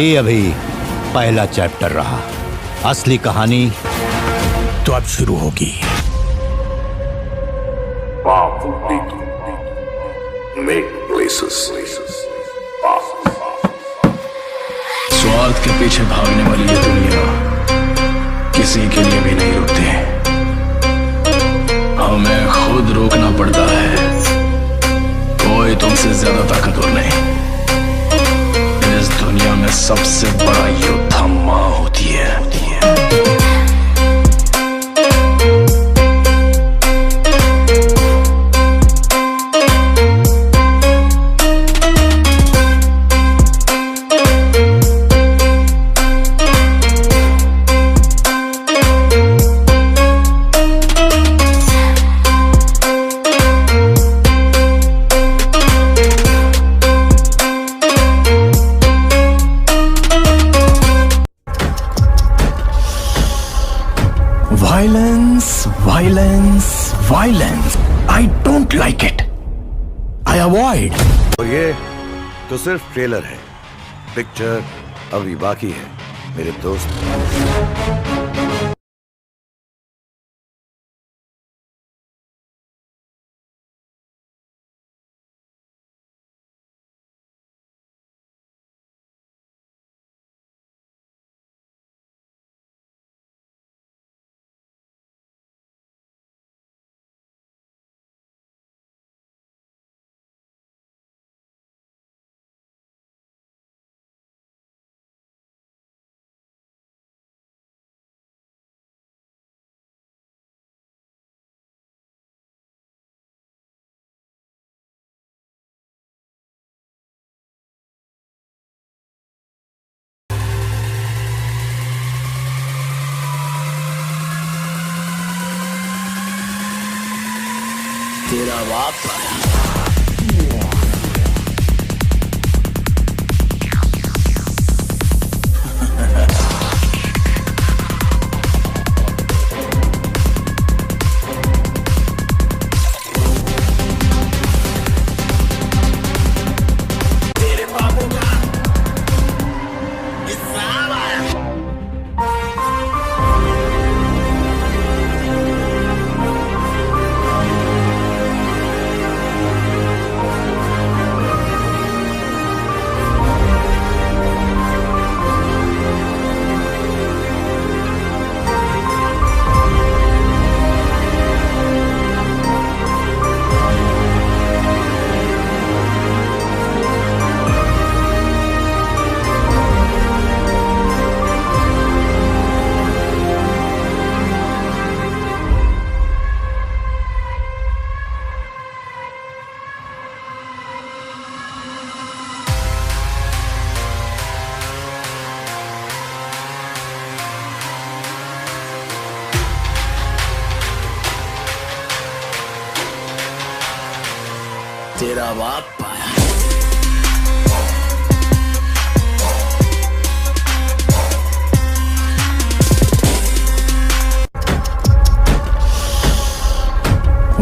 ये अभी पहला चैप्टर रहा, असली कहानी तो अब शुरू होगी। स्वार्थ के पीछे भागने वाली ये दुनिया किसी के लिए भी नहीं रुकती। हमें खुद रोकना पड़ता है। कोई तुमसे ज्यादा ताकतवर नहीं। इस दुनिया में सबसे बड़ा योद्धा माँ होती है। Violence. I don't like it. I avoid. तो ये तो सिर्फ ट्रेलर है, पिक्चर अभी बाकी है मेरे दोस्त। तेरा बाप आया। तेरे बाबू का हिसाब आया। तेरा बाप आया।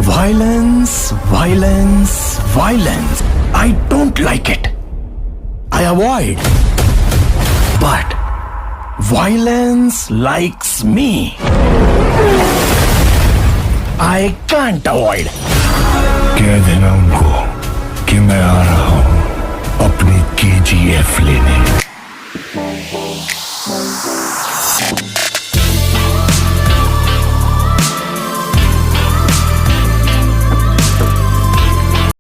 Violence. I don't like it. I avoid. But violence likes me. I can't avoid. कह देना उनको कि मैं आ रहा हूं अपनी KGF लेने।